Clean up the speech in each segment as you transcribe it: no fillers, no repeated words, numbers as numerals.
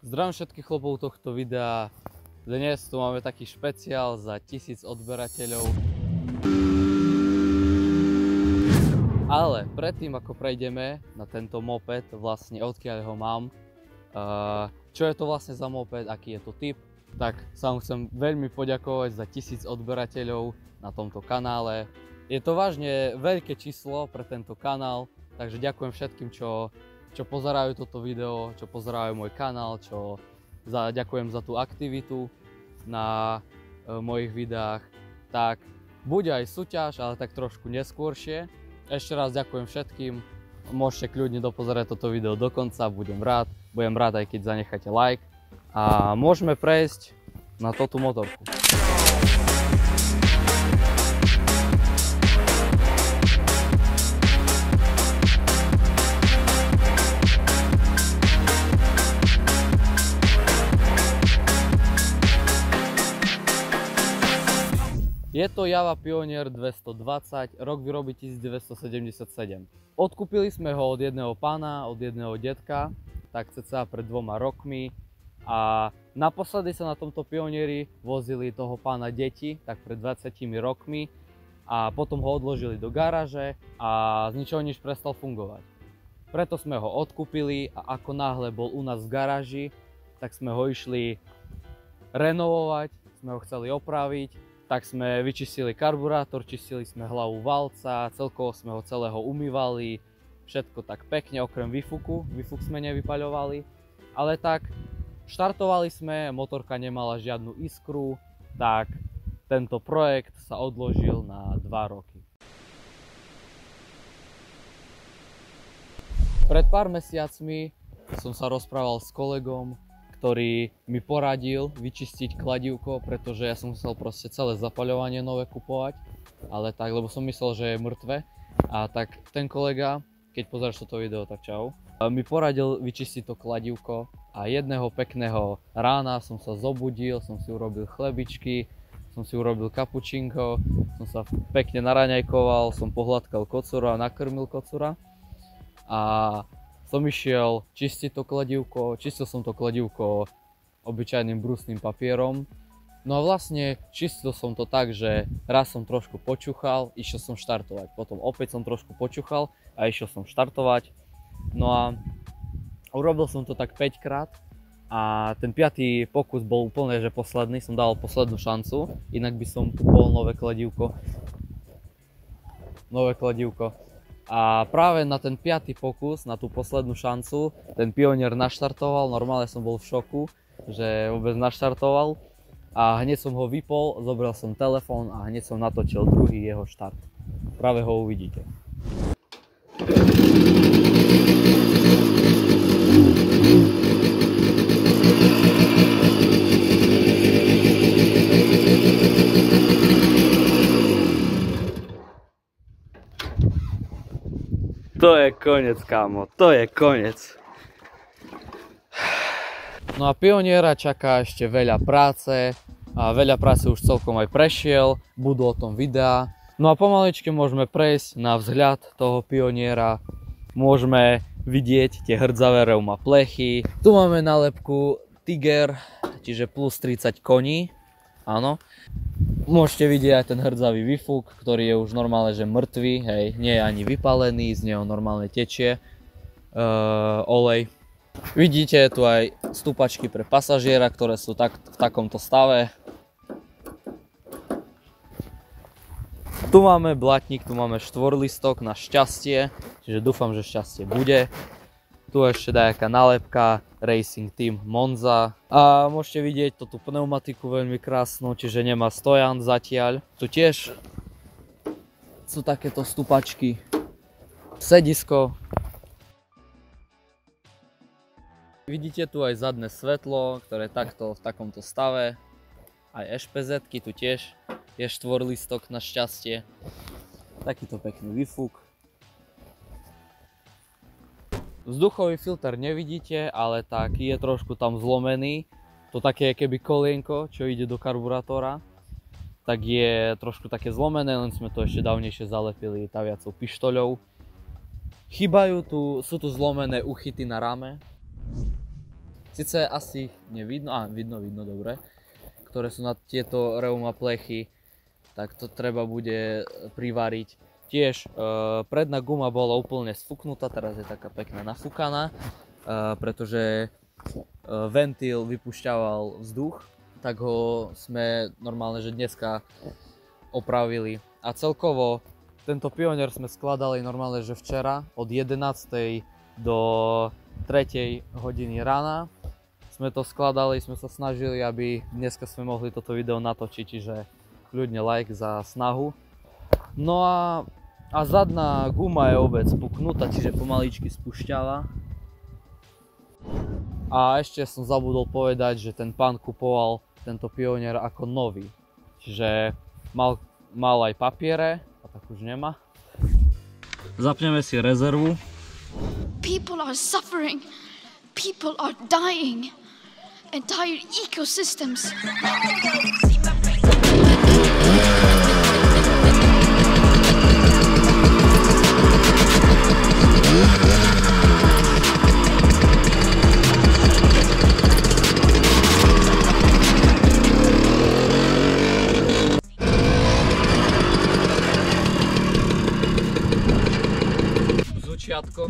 Zdravím všetkých chlopov tohto videa. Dnes tu máme taký špeciál za 1000 odberateľov. Ale predtým ako prejdeme na tento moped, vlastne odkiaľ ho mám, čo je to vlastne za moped, aký je to typ, tak sa vám chcem veľmi poďakovať za 1000 odberateľov na tomto kanále. Je to vážne veľké číslo pre tento kanál, takže ďakujem všetkým, čo pozerajú toto video, čo pozerajú môj kanál, ďakujem za tú aktivitu na mojich videách. Tak bude aj súťaž, ale tak trošku neskôršie. Ešte raz ďakujem všetkým, môžete kľudne dopozerať toto video do konca, budem rád aj keď zanecháte like. A môžeme prejsť na túto motorku. Je to Java Pioneer 220, rok výroby 1977. Odkúpili sme ho od jedného pána, od jedného detka, tak cca pred 2 rokmi. A naposledy sa na tomto Pionieri vozili toho pána deti, tak pred 20 rokmi. A potom ho odložili do garáže a z ničoho nič prestal fungovať. Preto sme ho odkúpili a ako náhle bol u nás v garáži, tak sme ho išli renovovať, sme ho chceli opraviť. Tak sme vyčistili karburátor, čistili sme hlavu valca, celkovo sme ho celého umývali, všetko tak pekne, okrem výfuku, výfuk sme nevypaľovali. Ale tak štartovali sme, motorka nemala žiadnu iskru, tak tento projekt sa odložil na 2 roky. Pred pár mesiacmi som sa rozprával s kolegom, ktorý mi poradil vyčistiť kladívko, pretože ja som chcel proste celé zapaľovanie nové kupovať, ale tak, lebo som myslel, že je mŕtve. A tak ten kolega, keď pozeráš toto video, tak čau, mi poradil vyčistiť to kladívko a jedného pekného rána som sa zobudil, som si urobil chlebičky, som si urobil kapučinko, som sa pekne naraňajkoval, som pohľadkal kocúra, nakrmil kocúra a som išiel čistiť to kladívko, čistil som to kladívko obyčajným brusným papierom. No a vlastne čistil som to tak, že raz som trošku počúchal, išiel som štartovať. Potom opäť som trošku počúchal a išiel som štartovať. No a urobil som to tak 5 krát a ten 5. pokus bol úplne že posledný, som dal poslednú šancu, inak by som kúpol nové kladívko. A práve na ten 5. pokus, na tú poslednú šancu, ten Pionier naštartoval, normálne som bol v šoku, že vôbec naštartoval. A hneď som ho vypol, zobral som telefón a hneď som natočil druhý jeho štart. Práve ho uvidíte. To je koniec, kámo, to je koniec. No a Pioniera čaká ešte veľa práce a veľa práce už celkom aj prešiel, budú o tom videá. No a pomaličke môžeme prejsť na vzhľad toho Pioniera. Môžeme vidieť tie hrdzavé reuma plechy. Tu máme nálepku Tiger, čiže plus 30 koní, áno. Môžete vidieť aj ten hrdzavý výfuk, ktorý je už normálne, že mŕtvý, hej, nie je ani vypálený, z neho normálne tečie olej. Vidíte tu aj stúpačky pre pasažiera, ktoré sú v takomto stave. Tu máme blatník, tu máme štvorlistok na šťastie, čiže dúfam, že šťastie bude. Tu ešte nejaká nálepka Racing Team Monza. A môžete vidieť tú pneumatiku veľmi krásnu, čiže nemá stojan zatiaľ. Tu tiež sú takéto stupačky. Sedisko. Vidíte tu aj zadné svetlo, ktoré je takto v takomto stave. Aj ešpezetky, tu tiež je štvorlistok na šťastie. Takýto pekný výfuk. Vzduchový filter nevidíte, ale tak je trošku tam zlomený. To také keby kolienko, čo ide do karburátora, tak je trošku také zlomené, len sme to ešte dávnejšie zalepili taviacou pištoľou. Chýbajú tu, sú tu zlomené uchyty na rame. Sice asi nevidno, vidno, dobre, ktoré sú na tieto reuma plechy, tak to treba bude privariť. Tiež predná guma bola úplne sfúknutá, teraz je taká pekná nafúkaná, pretože ventil vypúšťaval vzduch, tak ho sme normálne, že dneska opravili. A celkovo tento Pionier sme skladali normálne, že včera od 11. do 3. hodiny rána. Sme to skladali, sme sa snažili, aby dneska sme mohli toto video natočiť, čiže kľudne like za snahu. No a zadná guma je obec puknutá, čiže pomaličky spúšťala. A ešte som zabudol povedať, že ten pán kupoval tento Pionier ako nový. Čiže mal aj papiere, a tak už nemá. Zapneme si rezervu. People are suffering. People are dying. Entire ecosystems. Zvučiatko.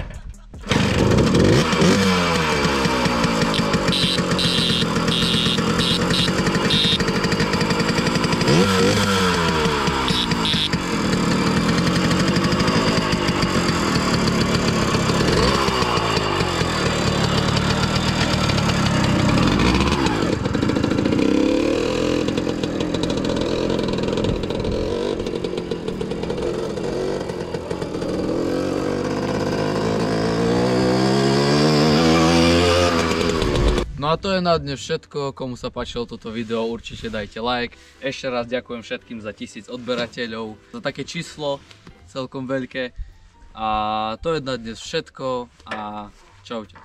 No a to je na dnes všetko. Komu sa páčilo toto video, určite dajte like. Ešte raz ďakujem všetkým za 1000 odberateľov, za také číslo celkom veľké. A to je na dnes všetko a čaute.